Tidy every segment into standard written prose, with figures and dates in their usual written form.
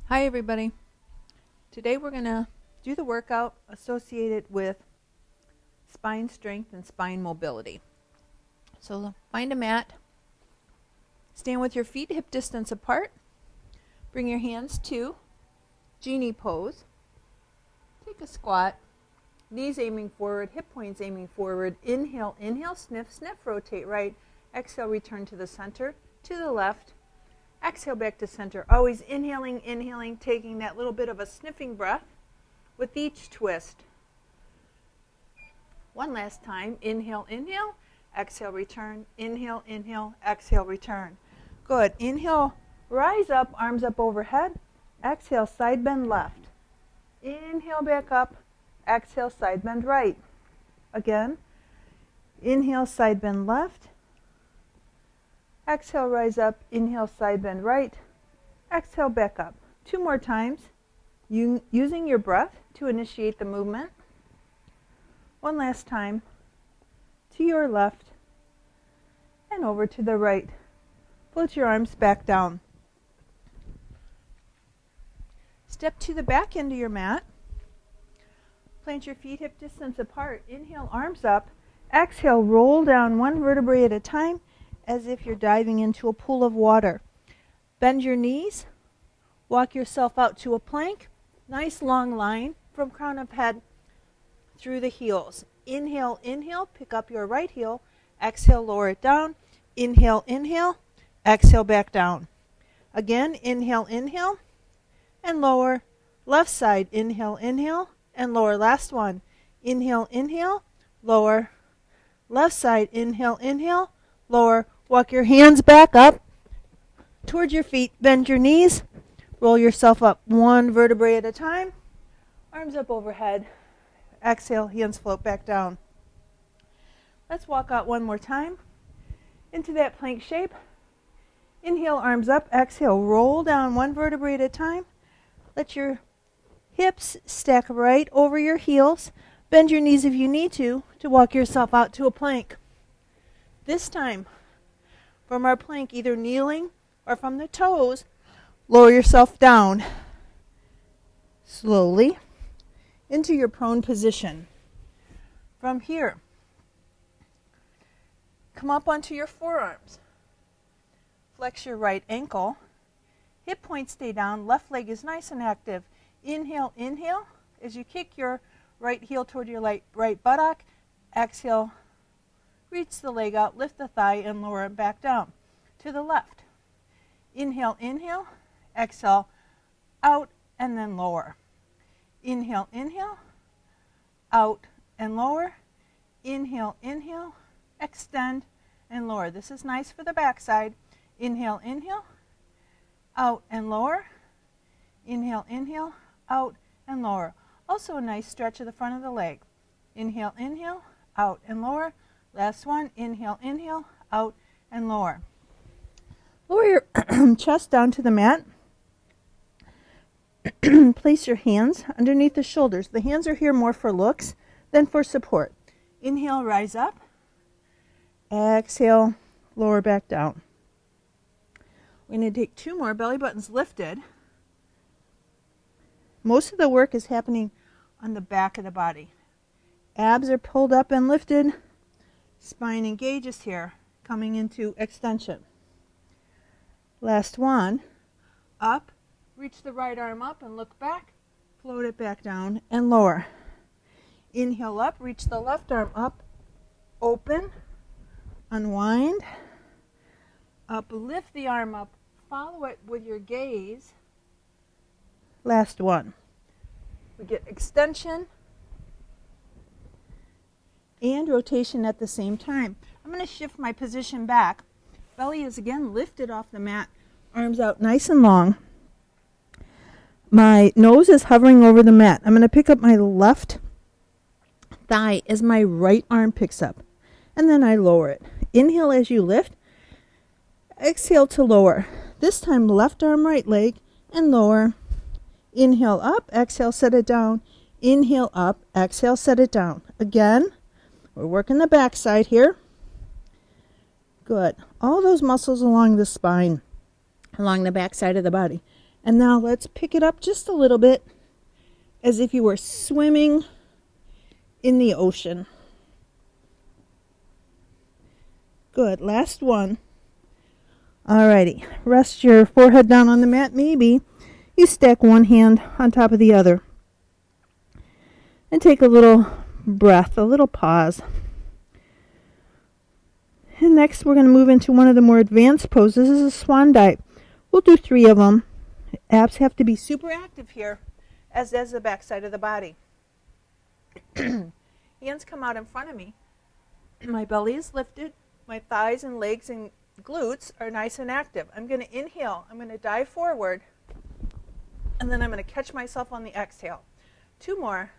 Hi everybody. Today we're going to do the workout associated with spine strength and spine mobility. So find a mat, stand with your feet hip distance apart, bring your hands to genie pose, take a squat, knees aiming forward, hip points aiming forward, inhale, inhale, sniff, sniff, rotate right, exhale, return to the center, to the left, exhale back to center. Always inhaling, inhaling, taking that little bit of a sniffing breath with each twist. One last time. Inhale, inhale, exhale, return. Inhale, inhale, exhale, return. Good. Inhale, rise up, arms up overhead. Exhale, side bend left. Inhale, back up. Exhale, side bend right. Again. Inhale, side bend left. Exhale, rise up. Inhale, side bend right. Exhale, back up. 2 more times, using your breath to initiate the movement. One last time, to your left and over to the right. Float your arms back down. Step to the back end of your mat. Plant your feet hip distance apart. Inhale, arms up. Exhale, roll down one vertebrae at a time, as if you're diving into a pool of water. Bend your knees, walk yourself out to a plank, nice long line from crown of head through the heels. Inhale, inhale, pick up your right heel, exhale, lower it down, inhale, inhale, exhale, back down. Again, inhale, inhale, and lower, left side, inhale, inhale, and lower, last one. Inhale, inhale, lower, left side, inhale, inhale, lower. Walk your hands back up towards your feet. Bend your knees. Roll yourself up one vertebrae at a time. Arms up overhead. Exhale, hands float back down. Let's walk out one more time into that plank shape. Inhale, arms up. Exhale, roll down one vertebrae at a time. Let your hips stack right over your heels. Bend your knees if you need to walk yourself out to a plank. This time, from our plank, either kneeling or from the toes, lower yourself down slowly into your prone position. From here, come up onto your forearms. Flex your right ankle. Hip points stay down. Left leg is nice and active. Inhale, inhale. As you kick your right heel toward your right buttock, exhale, reach the leg out, lift the thigh, and lower it back down to the left. Inhale, inhale, exhale, out, and then lower. Inhale, inhale, out, and lower. Inhale, inhale, extend, and lower. This is nice for the backside. Inhale, inhale, out, and lower. Inhale, inhale, out, and lower. Also a nice stretch of the front of the leg. Inhale, inhale, out, and lower. Last one, inhale, inhale, out, and lower. Lower your chest down to the mat. Place your hands underneath the shoulders. The hands are here more for looks than for support. Inhale, rise up. Exhale, lower back down. We're going to take 2 more, belly buttons lifted. Most of the work is happening on the back of the body. Abs are pulled up and lifted. Spine engages here, coming into extension. Last one. Up, reach the right arm up and look back. Float it back down and lower. Inhale up, reach the left arm up. Open, unwind. Up, lift the arm up. Follow it with your gaze. Last one. We get extension and rotation at the same time. I'm going to shift my position back. Belly is again lifted off the mat. Arms out nice and long. My nose is hovering over the mat. I'm going to pick up my left thigh as my right arm picks up. And then I lower it. Inhale as you lift. Exhale to lower. This time left arm, right leg, and lower. Inhale up. Exhale, set it down. Inhale up. Exhale, set it down. Again. We're working the back side here. Good. All those muscles along the spine, along the back side of the body. And now let's pick it up just a little bit as if you were swimming in the ocean. Good. Last one. Alrighty. Rest your forehead down on the mat. Maybe you stack one hand on top of the other. And take a little breath, a little pause. And next we're going to move into one of the more advanced poses. This is a swan dive. We'll do 3 of them. Abs have to be super active here, as does the back side of the body. Hands come out in front of me. My belly is lifted. My thighs and legs and glutes are nice and active. I'm going to inhale. I'm going to dive forward. And then I'm going to catch myself on the exhale. 2 more.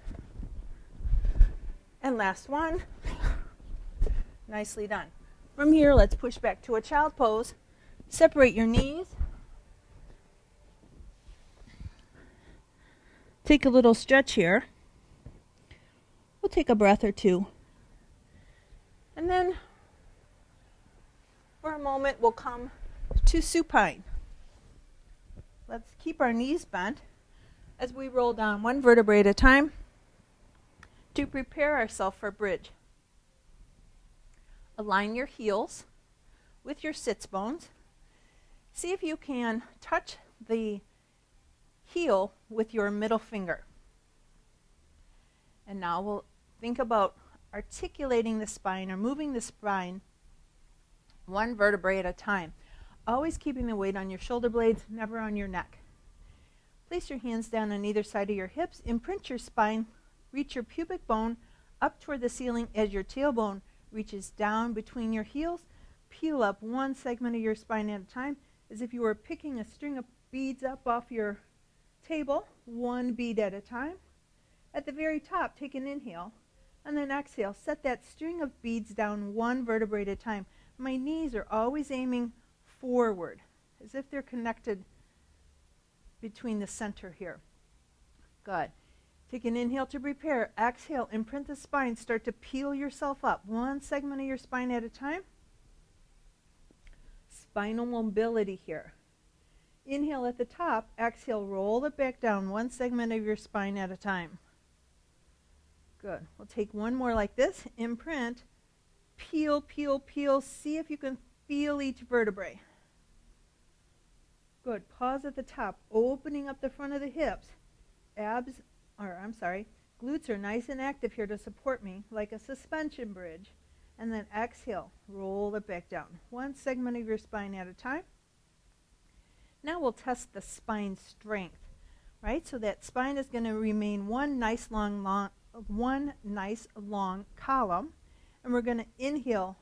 And last one. Nicely done. From here, let's push back to a child pose. Separate your knees. Take a little stretch here. We'll take a breath or 2. And then, for a moment, we'll come to supine. Let's keep our knees bent as we roll down 1 vertebrae at a time to prepare ourselves for bridge. Align your heels with your sits bones. See if you can touch the heel with your middle finger. And now we'll think about articulating the spine or moving the spine 1 vertebrae at a time. Always keeping the weight on your shoulder blades, never on your neck. Place your hands down on either side of your hips. Imprint your spine. Reach your pubic bone up toward the ceiling as your tailbone reaches down between your heels. Peel up 1 segment of your spine at a time as if you were picking a string of beads up off your table, 1 bead at a time. At the very top, take an inhale and then exhale. Set that string of beads down 1 vertebrae at a time. My knees are always aiming forward as if they're connected between the center here. Good. Take an inhale to prepare. Exhale, imprint the spine. Start to peel yourself up. 1 segment of your spine at a time. Spinal mobility here. Inhale at the top. Exhale, roll it back down. 1 segment of your spine at a time. Good. We'll take 1 more like this. Imprint. Peel, peel, peel. See if you can feel each vertebrae. Good. Pause at the top. Opening up the front of the hips. Glutes are nice and active here to support me, like a suspension bridge. And then exhale, roll it back down. 1 segment of your spine at a time. Now we'll test the spine strength, right? So that spine is going to remain one nice long column. And we're going to inhale,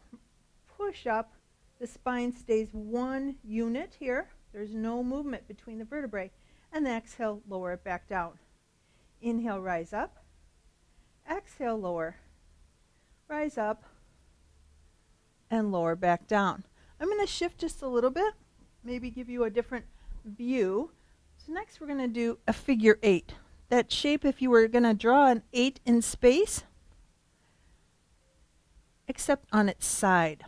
push up. The spine stays 1 unit here. There's no movement between the vertebrae. And then exhale, lower it back down. Inhale, rise up. Exhale, lower. Rise up. And lower back down. I'm going to shift just a little bit, maybe give you a different view. So next we're going to do a figure 8. That shape, if you were going to draw an 8 in space, except on its side.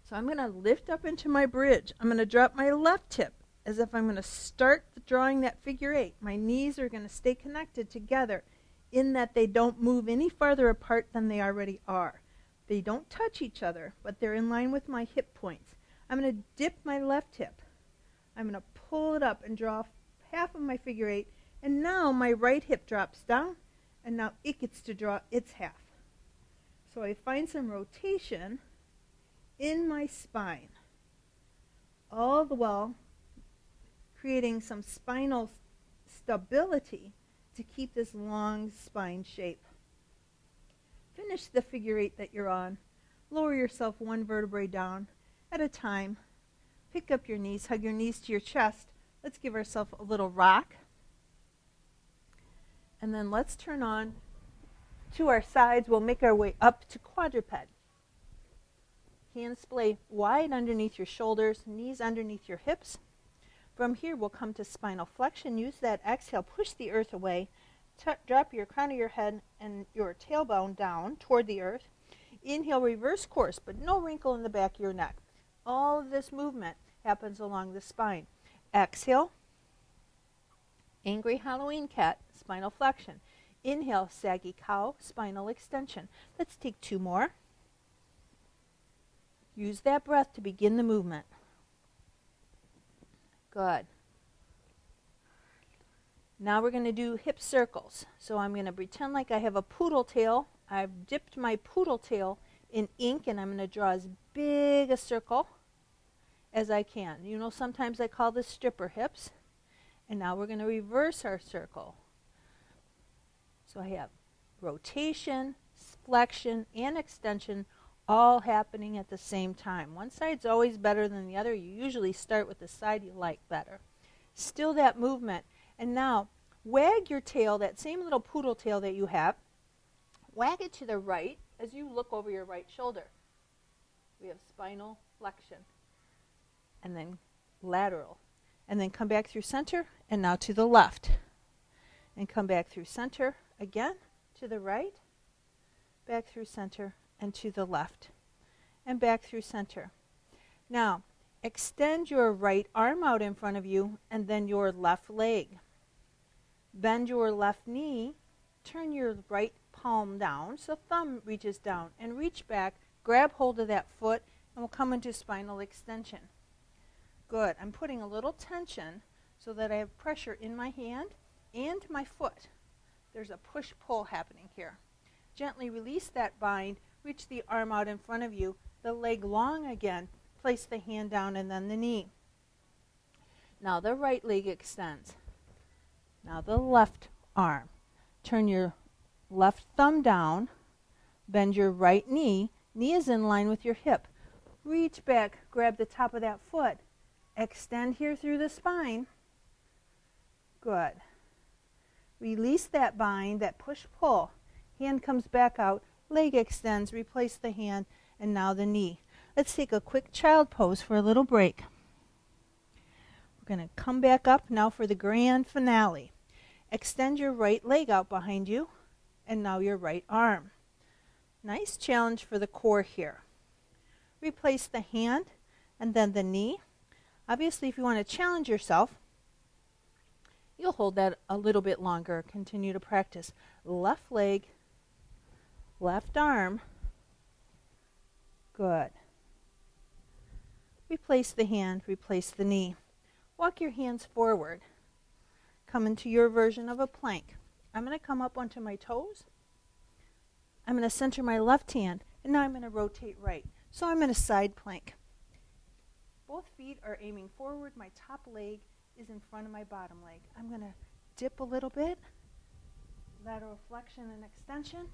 So I'm going to lift up into my bridge. I'm going to drop my left hip as if I'm going to start drawing that figure 8. My knees are going to stay connected together in that they don't move any farther apart than they already are. They don't touch each other, but they're in line with my hip points. I'm going to dip my left hip. I'm going to pull it up and draw half of my figure 8. And now my right hip drops down, and now it gets to draw its half. So I find some rotation in my spine, all the while creating some spinal stability to keep this long spine shape. Finish the figure 8 that you're on. Lower yourself 1 vertebrae down at a time. Pick up your knees, hug your knees to your chest. Let's give ourselves a little rock. And then let's turn on to our sides. We'll make our way up to quadruped. Hands splay wide underneath your shoulders, knees underneath your hips. From here, we'll come to spinal flexion. Use that exhale, push the earth away. Drop your crown of your head and your tailbone down toward the earth. Inhale, reverse course, but no wrinkle in the back of your neck. All of this movement happens along the spine. Exhale, Angry Halloween cat, spinal flexion. Inhale, saggy cow, spinal extension. Let's take 2 more. Use that breath to begin the movement. Good. Now we're going to do hip circles. So I'm going to pretend like I have a poodle tail. I've dipped my poodle tail in ink, and I'm going to draw as big a circle as I can. You know, sometimes I call this stripper hips. And now we're going to reverse our circle. So I have rotation, flexion, and extension all happening at the same time. One side's always better than the other. You usually start with the side you like better. Still that movement. And now wag your tail, that same little poodle tail that you have, wag it to the right as you look over your right shoulder. We have spinal flexion. And then lateral. And then come back through center, and now to the left. And come back through center again, to the right, back through center, and to the left. And back through center. Now, extend your right arm out in front of you, and then your left leg. Bend your left knee, turn your right palm down, so thumb reaches down, and reach back, grab hold of that foot, and we'll come into spinal extension. Good. I'm putting a little tension so that I have pressure in my hand and my foot. There's a push-pull happening here. Gently release that bind, reach the arm out in front of you, the leg long again, place the hand down and then the knee. Now the right leg extends. Now the left arm. Turn your left thumb down, bend your right knee. Knee is in line with your hip. Reach back, grab the top of that foot. Extend here through the spine. Good. Release that bind, that push-pull. Hand comes back out, leg extends, replace the hand, and now the knee. Let's take a quick child pose for a little break. We're going to come back up now for the grand finale. Extend your right leg out behind you, and now your right arm. Nice challenge for the core here. Replace the hand, and then the knee. Obviously, if you want to challenge yourself, you'll hold that a little bit longer. Continue to practice. Left leg, left arm. Good. Replace the hand, replace the knee. Walk your hands forward. Come into your version of a plank. I'm going to come up onto my toes. I'm going to center my left hand, and now I'm going to rotate right. So I'm in a side plank. Both feet are aiming forward. My top leg is in front of my bottom leg. I'm going to dip a little bit. Lateral flexion and extension.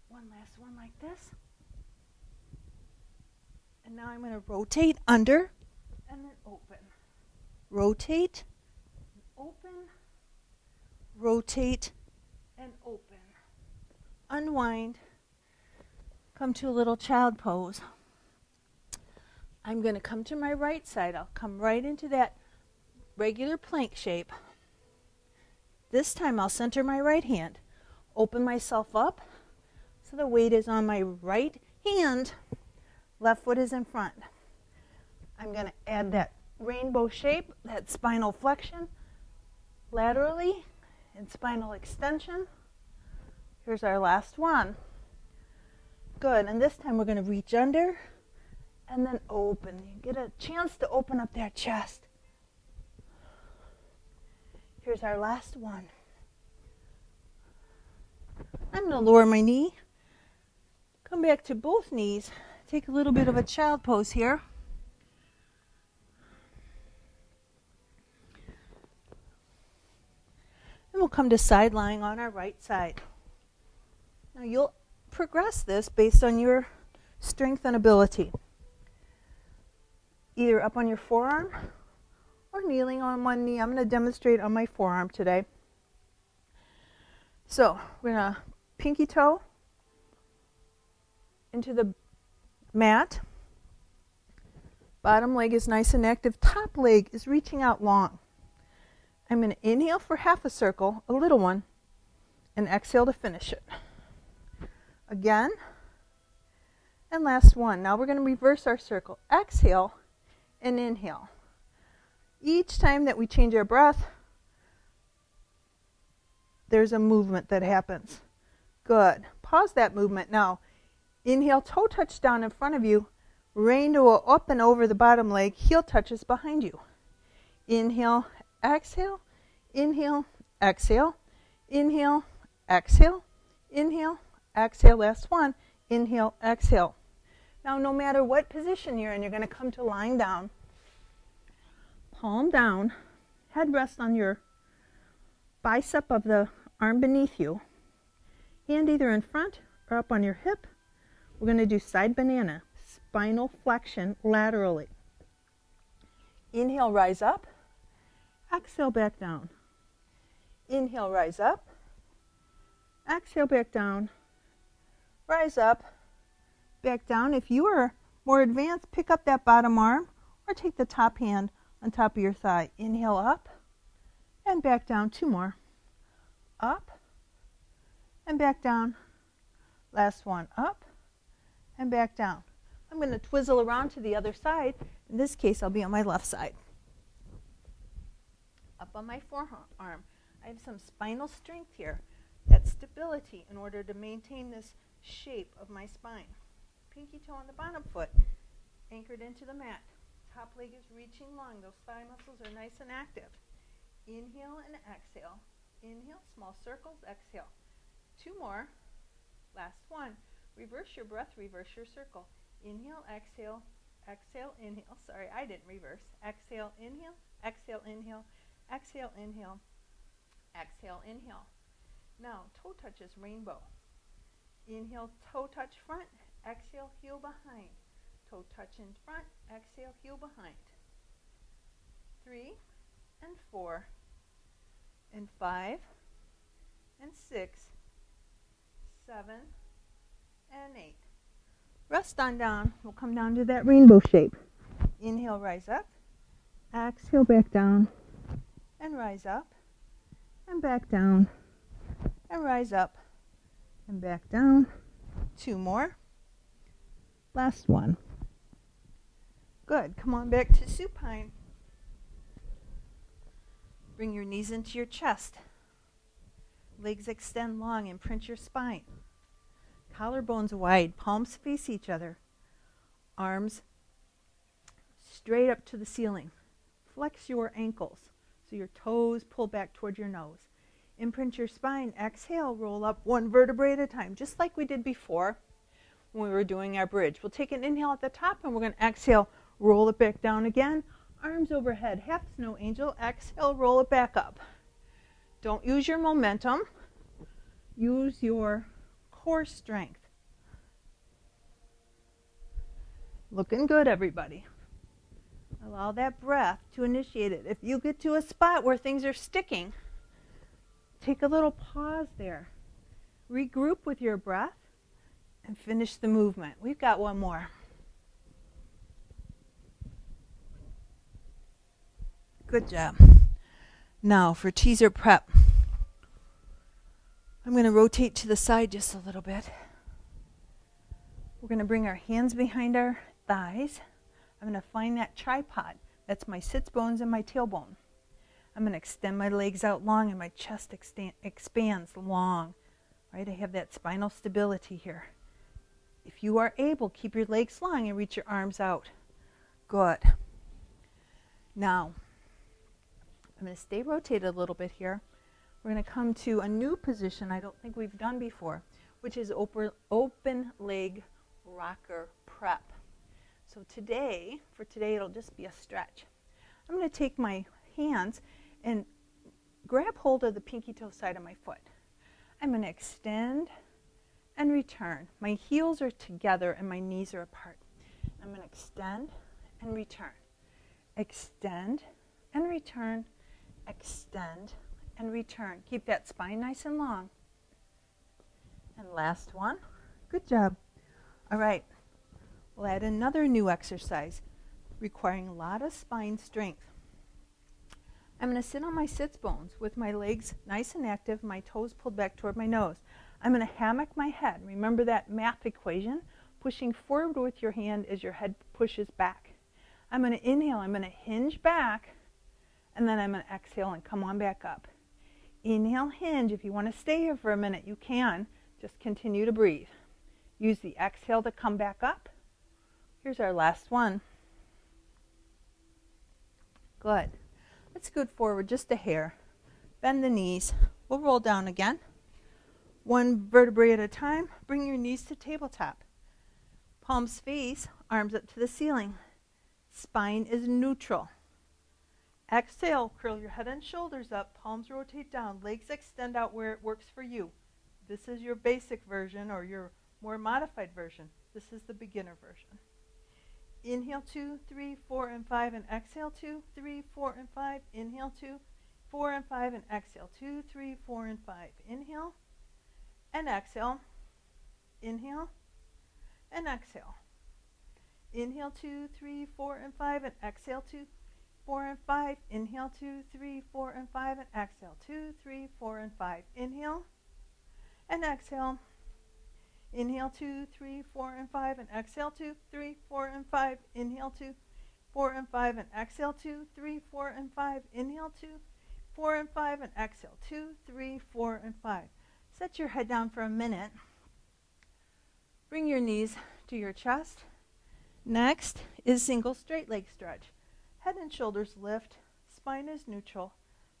One last one like this. And now I'm going to rotate under and then open. Rotate, open, rotate, and open. Unwind. Come to a little child pose. I'm going to come to my right side. I'll come right into that regular plank shape. This time I'll center my right hand. Open myself up so the weight is on my right hand. Left foot is in front. I'm going to add that rainbow shape, that spinal flexion, laterally, and spinal extension. Here's our last one. Good, and this time we're going to reach under and then open. You get a chance to open up that chest. Here's our last one. I'm going to lower my knee, come back to both knees, take a little bit of a child pose here. And we'll come to side lying on our right side. Now you'll progress this based on your strength and ability. Either up on your forearm or kneeling on one knee. I'm going to demonstrate on my forearm today. So we're going to pinky toe into the mat. Bottom leg is nice and active. Top leg is reaching out long. I'm going to inhale for half a circle, a little one, and exhale to finish it. Again, and last one. Now we're going to reverse our circle. Exhale and inhale. Each time that we change our breath, there's a movement that happens. Good. Pause that movement now. Inhale, toe touch down in front of you. Rainbow up and over the bottom leg. Heel touches behind you. Inhale, exhale. Inhale, exhale. Inhale, exhale. Inhale, exhale. Last one. Inhale, exhale. Now, no matter what position you're in, you're going to come to lying down. Palm down. Head rests on your bicep of the arm beneath you. Hand either in front or up on your hip. We're going to do side banana, spinal flexion laterally. Inhale, rise up. Exhale, back down. Inhale, rise up. Exhale, back down. Rise up, back down. If you are more advanced, pick up that bottom arm or take the top hand on top of your thigh. Inhale, up and back down. 2 more. Up and back down. Last one, up and back down. I'm going to twizzle around to the other side. In this case, I'll be on my left side. Up on my forearm. I have some spinal strength here. That stability in order to maintain this shape of my spine. Pinky toe on the bottom foot, anchored into the mat. Top leg is reaching long. Those thigh muscles are nice and active. Inhale and exhale. Inhale, small circles, exhale. 2 more. Last one. Reverse your breath, reverse your circle. Inhale, exhale, exhale, inhale. Sorry, I didn't reverse. Exhale, inhale, exhale, inhale, exhale, inhale, exhale, inhale. Now, toe touches rainbow. Inhale, toe touch front, exhale, heel behind. Toe touch in front, exhale, heel behind. 3 and 4 and 5 and 6, 7 and 8. Rest on down. We'll come down to that rainbow shape. Inhale, rise up. Exhale, back down. And rise up. And back down. And rise up. And back down. 2 more. Last one. Good. Come on back to supine. Bring your knees into your chest. Legs extend long, imprint your spine. Collarbones wide, palms face each other. Arms straight up to the ceiling. Flex your ankles so your toes pull back toward your nose. Imprint your spine. Exhale, roll up 1 vertebrae at a time, just like we did before when we were doing our bridge. We'll take an inhale at the top and we're going to exhale, roll it back down again. Arms overhead, half snow angel. Exhale, roll it back up. Don't use your momentum. Use your core strength. Looking good, everybody. Allow that breath to initiate it. If you get to a spot where things are sticking, take a little pause there. Regroup with your breath and finish the movement. We've got 1 more. Good job. Now for teaser prep. I'm going to rotate to the side just a little bit. We're going to bring our hands behind our thighs. I'm going to find that tripod. That's my sits bones and my tailbone. I'm going to extend my legs out long and my chest expands long. Right? I have that spinal stability here. If you are able, keep your legs long and reach your arms out. Good. Now, I'm going to stay rotated a little bit here. We're going to come to a new position I don't think we've done before, which is open leg rocker prep. So for today, it'll just be a stretch. I'm going to take my hands and grab hold of the pinky toe side of my foot. I'm going to extend and return. My heels are together and my knees are apart. I'm going to extend and return. Extend and return. Extend and return. Keep that spine nice and long. And last one. Good job. All right. We'll add another new exercise requiring a lot of spine strength. I'm going to sit on my sits bones with my legs nice and active, my toes pulled back toward my nose. I'm going to hammock my head. Remember that math equation? Pushing forward with your hand as your head pushes back. I'm going to inhale. I'm going to hinge back And then I'm going to exhale and come on back up. Inhale, hinge. If you want to stay here for a minute, you can. Just continue to breathe. Use the exhale to come back up. Here's our last one. Good. Let's scoot forward just a hair. Bend the knees. We'll roll down again. One vertebrae at a time. Bring your knees to tabletop. Palms face, arms up to the ceiling. Spine is neutral. Exhale, curl your head and shoulders up. Palms rotate down. Legs extend out where it works for you. This is your basic version or your more modified version. This is the beginner version. Inhale 2, 3, 4, and 5, and exhale 2, 3, 4, and 5. Inhale 2, 4, and 5, and exhale 2, 3, 4, and 5. Inhale and exhale. Inhale and exhale. Inhale 2, 3, 4, and 5, and exhale 2, 4, and 5. Inhale 2, 3, 4, and 5, and exhale 2, 3, 4, and 5. Inhale and exhale. Inhale 2, 3, 4, and 5, and exhale 2, 3, 4, and 5. Inhale 2, 4, and 5, and exhale 2, 3, 4, and 5. Inhale 2, 4, and 5, and exhale 2, 3, 4, and 5. Set your head down for a minute. Bring your knees to your chest. Next is single straight leg stretch. Head and shoulders lift. Spine is neutral.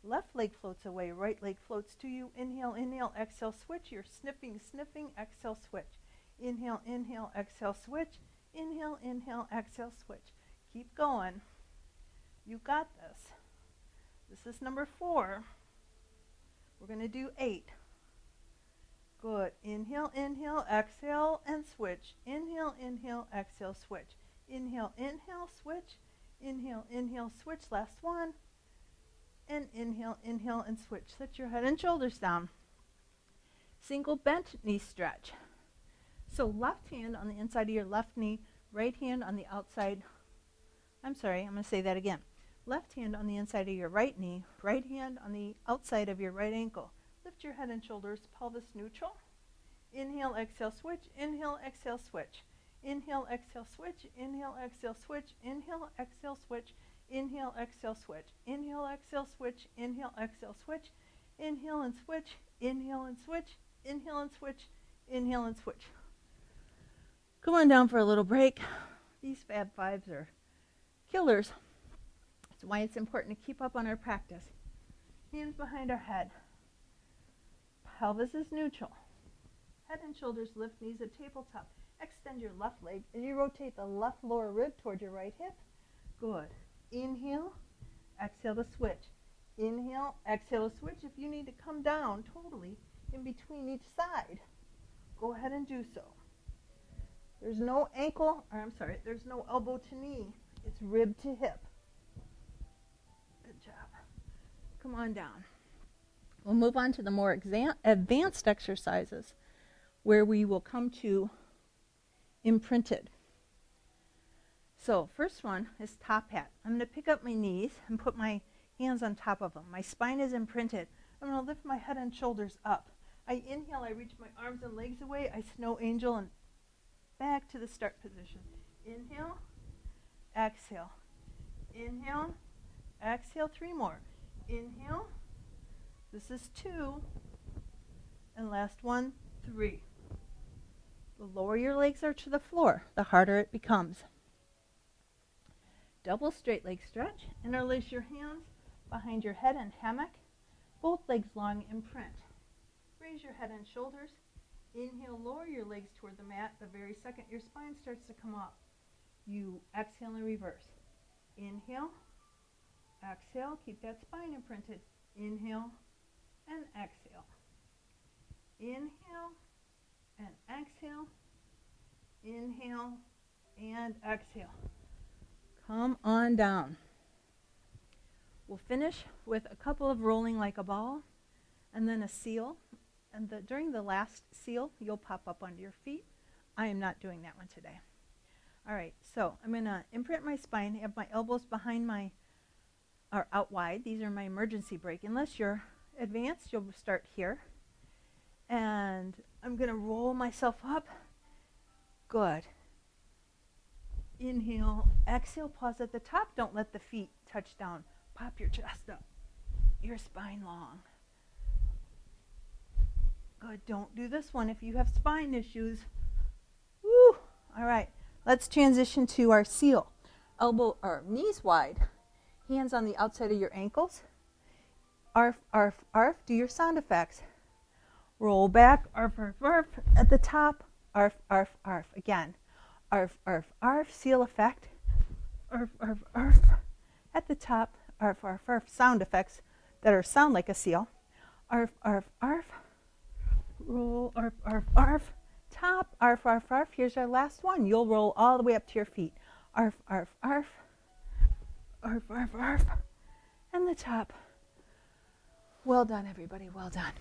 Left leg floats away, right leg floats to you. Inhale, inhale, exhale, switch. You're sniffing, sniffing, exhale, switch. Inhale, inhale, exhale, switch. Inhale, inhale, exhale, switch. Keep going. You got this. This is number 4. We're going to do 8. Good. Inhale, inhale, exhale, and switch. Inhale, inhale, exhale, switch. Inhale, inhale, switch. Inhale, inhale, switch. Last one. And inhale, inhale, and switch. Set your head and shoulders down. Single bent knee stretch. So left hand on the inside of your left knee, right hand on the outside. I'm going to say that again. Left hand on the inside of your right knee, right hand on the outside of your right ankle. Lift your head and shoulders, pelvis neutral. Inhale, exhale, switch. Inhale, exhale, switch. Inhale, exhale, switch. Inhale, exhale, switch. Inhale, exhale, switch. Inhale, exhale, switch. Inhale, exhale, switch. Inhale, exhale, switch. Inhale and switch. Inhale and switch. Inhale and switch. Inhale and switch. Come on down for a little break. These Fab Fives are killers. That's why it's important to keep up on our practice. Hands behind our head. Pelvis is neutral. Head and shoulders lift, knees at tabletop. Extend your left leg as you rotate the left lower rib toward your right hip. Good. Inhale, exhale to switch. Inhale, exhale to switch. If you need to come down totally in between each side, go ahead and do so. There's no there's no elbow to knee. It's rib to hip. Good job. Come on down. We'll move on to the more advanced exercises where we will come to imprinted. So first one is top hat. I'm going to pick up my knees and put my hands on top of them. My spine is imprinted. I'm going to lift my head and shoulders up. I inhale, I reach my arms and legs away. I snow angel and back to the start position. Inhale, exhale. Inhale, exhale. 3 more. Inhale. This is 2. And last one, 3. The lower your legs are to the floor, the harder it becomes. Double straight leg stretch. Interlace your hands behind your head and hammock. Both legs long imprint. Raise your head and shoulders. Inhale, lower your legs toward the mat. The very second your spine starts to come up, you exhale and reverse. Inhale, exhale. Keep that spine imprinted. Inhale and exhale. Inhale and exhale. Inhale and exhale. Come on down. We'll finish with a couple of rolling like a ball and then a seal. And during the last seal, you'll pop up onto your feet. I am not doing that one today. All right, so I'm going to imprint my spine, have my elbows behind or out wide. These are my emergency brake. Unless you're advanced, you'll start here. And I'm going to roll myself up. Good. Inhale, exhale, pause at the top. Don't let the feet touch down. Pop your chest up, your spine long. Good. Don't do this one if you have spine issues. Woo. All right. Let's transition to our seal. Elbow or knees wide. Hands on the outside of your ankles. Arf, arf, arf. Do your sound effects. Roll back. Arf, arf, arf. At the top. Arf, arf, arf. Again. Arf, arf, arf. Seal effect. Arf, arf, arf. At the top. Arf, arf, arf. Sound effects that sound like a seal. Arf, arf, arf. Roll, arf, arf, arf. Top, arf, arf, arf. Here's our last one. You'll roll all the way up to your feet. Arf, arf, arf. Arf, arf, arf. And the top. Well done, everybody. Well done.